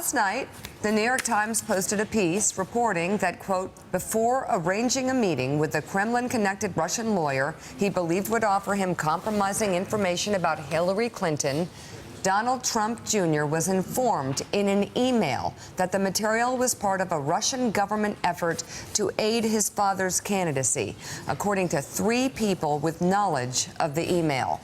last night, the New York Times posted a piece reporting that, quote, before arranging a meeting with the Kremlin-connected Russian lawyer he believed would offer him compromising information about Hillary Clinton, Donald Trump Jr. was informed in an email that the material was part of a Russian government effort to aid his father's candidacy, according to 3 people with knowledge of the email.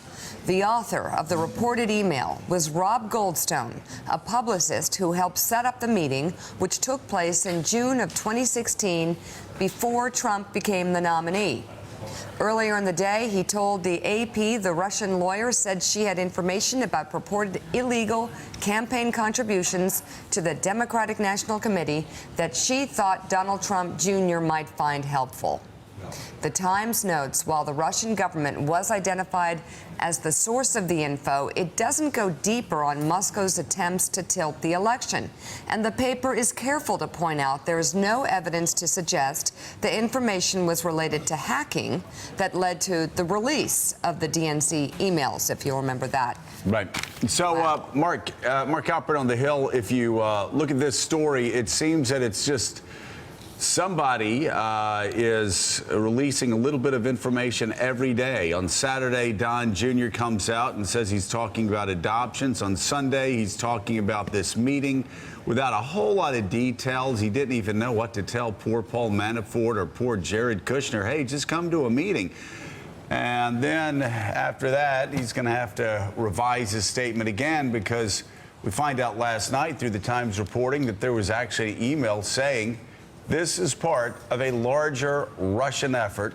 The author of the reported email was Rob Goldstone, a publicist who helped set up the meeting, which took place in June of 2016 before Trump became the nominee. Earlier in the day, he told the AP the Russian lawyer said she had information about purported illegal campaign contributions to the Democratic National Committee that she thought Donald Trump Jr. might find helpful. The Times notes while the Russian government was identified as the source of the info, it doesn't go deeper on Moscow's attempts to tilt the election. And the paper is careful to point out there is no evidence to suggest the information was related to hacking that led to the release of the DNC emails, if you'll remember that. Right. So, Wow. Mark Alpert on the Hill, if you look at this story, it seems that it's just somebody is releasing a little bit of information every day. On Saturday, Don Jr. comes out and says he's talking about adoptions. On Sunday, he's talking about this meeting without a whole lot of details. He didn't even know what to tell poor Paul Manafort or poor Jared Kushner. Hey, just come to a meeting. And then after that, he's going to have to revise his statement again, because we find out last night through the Times reporting that there was actually an email saying this is part of a larger Russian effort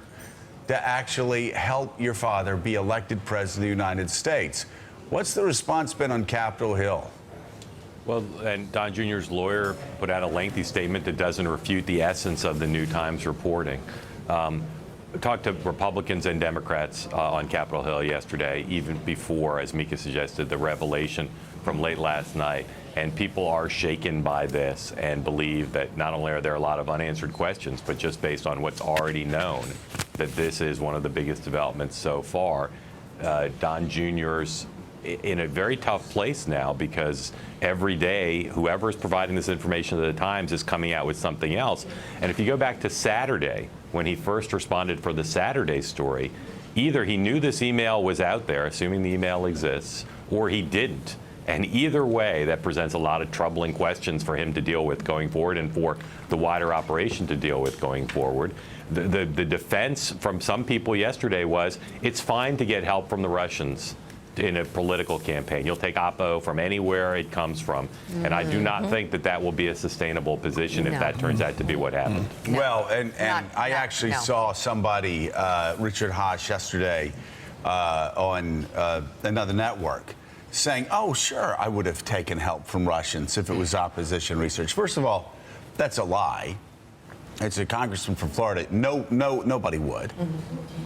to actually help your father be elected president of the United States. What's the response been on Capitol Hill? Well, and Don Jr.'s lawyer put out a lengthy statement that doesn't refute the essence of the New Times reporting. Talked to Republicans and Democrats on Capitol Hill yesterday, even before, as Mika suggested, the revelation from late last night. And people are shaken by this and believe that not only are there a lot of unanswered questions, but just based on what's already known, that this is one of the biggest developments so far. Don Jr.'s in a very tough place now, because every day whoever is providing this information to the Times is coming out with something else. And if you go back to Saturday, when he first responded for the Saturday story, either he knew this email was out there, assuming the email exists, or he didn't. And either way, that presents a lot of troubling questions for him to deal with going forward, and for the wider operation to deal with going forward. The defense from some people yesterday was it's fine to get help from the Russians in a political campaign. You'll take oppo from anywhere it comes from. And I do not think that that will be a sustainable position if that turns out to be what happened. No. Well, and I actually saw somebody, Richard Haas, yesterday on another network, saying, oh, sure, I would have taken help from Russians if it was opposition research. First of all, that's a lie. It's a congressman from Florida. Nobody would.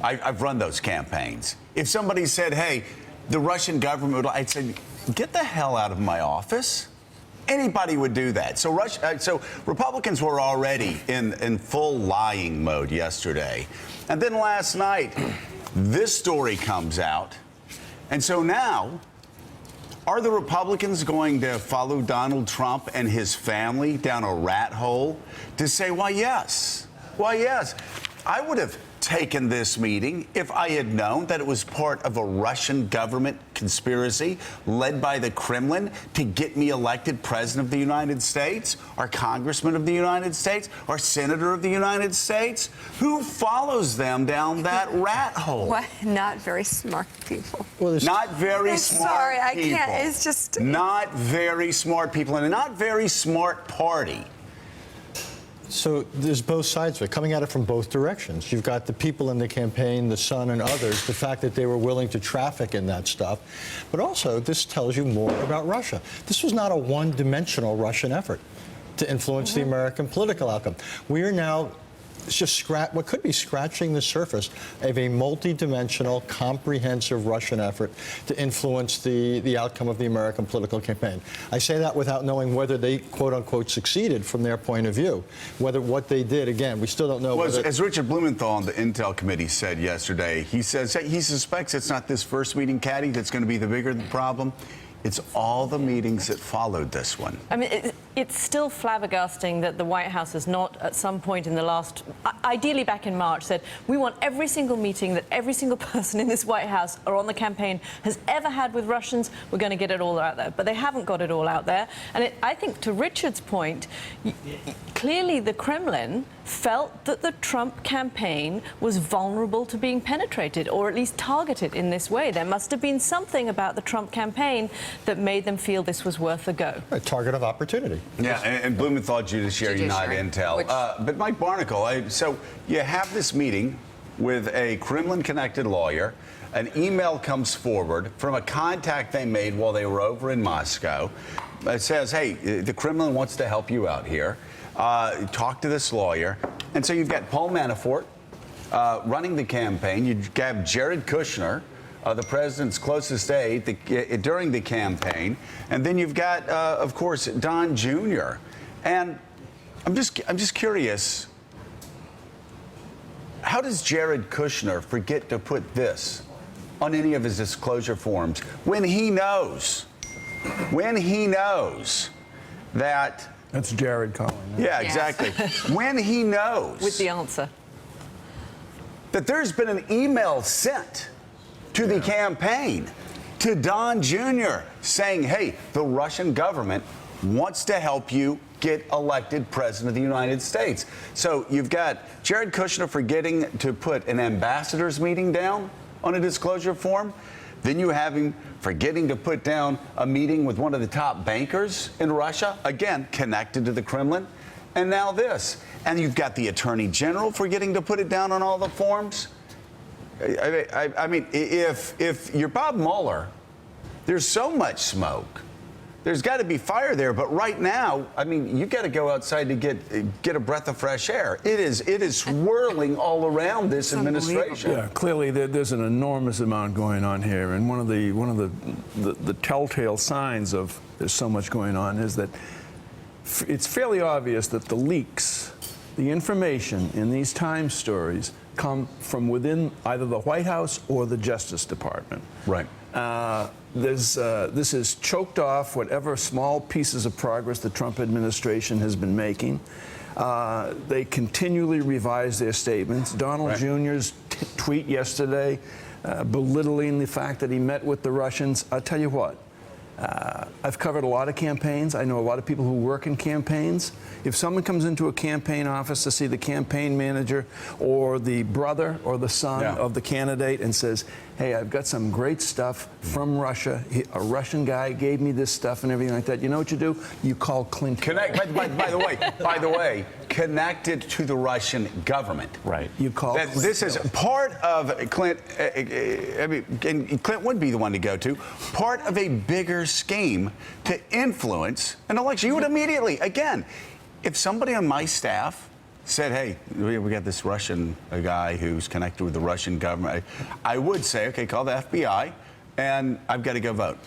I've run those campaigns. If somebody said, hey, the Russian government, I'd say, get the hell out of my office. Anybody would do that. So Republicans were already in full lying mode yesterday. And then last night, this story comes out. And so now, are the Republicans going to follow Donald Trump and his family down a rat hole to say, why, yes, I would have taken this meeting if I had known that it was part of a Russian government conspiracy led by the Kremlin to get me elected president of the United States, or congressman of the United States, or senator of the United States? Who follows them down that rat hole? What? Not very smart people. Well, not very smart sorry, I people. can't. It's just not very smart people, and a not very smart party. So there's both sides of it, coming at it from both directions. You've got the people in the campaign, the Sun and others, the fact that they were willing to traffic in that stuff. But also, this tells you more about Russia. This was not a one-dimensional Russian effort to influence the American political outcome. We are now just what could be scratching the surface of a multi-dimensional, comprehensive Russian effort to influence the outcome of the American political campaign. I say that without knowing whether they, quote-unquote, succeeded from their point of view. Whether what they did, again, we still don't know. Well, as Richard Blumenthal on the Intel committee said yesterday, he says he suspects it's not this first meeting, Caddy, that's going to be the bigger problem. It's all the meetings that followed this one. I mean, it's still flabbergasting that the White House has not, at some point in the last, ideally back in March, said, we want every single meeting that every single person in this White House or on the campaign has ever had with Russians. We're going to get it all out there. But they haven't got it all out there. And I think, to Richard's point, clearly the Kremlin felt that the Trump campaign was vulnerable to being penetrated, or at least targeted in this way. There must have been something about the Trump campaign that made them feel this was worth a go. A target of opportunity. Yeah, and Blumenthal Judiciary, not Intel. But Mike Barnicle, so you have this meeting with a Kremlin-connected lawyer. An email comes forward from a contact they made while they were over in Moscow. It says, hey, the Kremlin wants to help you out here. Talk to this lawyer. And so you've got Paul Manafort running the campaign. You have Jared Kushner, the president's closest aide during the campaign. And then you've got, of course, Don Jr. And I'm just curious, how does Jared Kushner forget to put this on any of his disclosure forms when he knows that... That's Jared calling. Yeah, exactly. When he knows... With the answer. That there's been an email sent to the campaign, to Don Jr., saying, hey, the Russian government wants to help you get elected president of the United States. So you've got Jared Kushner forgetting to put an ambassador's meeting down on a disclosure form. Then you have him forgetting to put down a meeting with one of the top bankers in Russia, again, connected to the Kremlin. And now this. And you've got the Attorney General forgetting to put it down on all the forms. I mean, if you're Bob Mueller, there's so much smoke. There's got to be fire there, but right now, I mean, you got to go outside to get a breath of fresh air. It is swirling all around this administration. Yeah, clearly there's an enormous amount going on here, and one of the telltale signs of there's so much going on is that it's fairly obvious that the leaks, the information in these Times stories, come from within either the White House or the Justice Department. Right. This has choked off whatever small pieces of progress the Trump administration has been making. They continually revise their statements. Donald Jr.'s tweet yesterday belittling the fact that he met with the Russians. I'll tell you what, I've covered a lot of campaigns. I know a lot of people who work in campaigns. If someone comes into a campaign office to see the campaign manager or the brother or the son of the candidate and says, hey, I've got some great stuff from Russia. A Russian guy gave me this stuff and everything like that. You know what you do? You call Clinton. By the way, connected to the Russian government. Right. You call Clinton. This is part of Clinton. I mean, and Clinton would be the one to go to. Part of a bigger scheme to influence an election. You would immediately, again, if somebody on my staff said, hey, we got this Russian guy who's connected with the Russian government, I would say, okay, call the FBI, and I've got to go vote.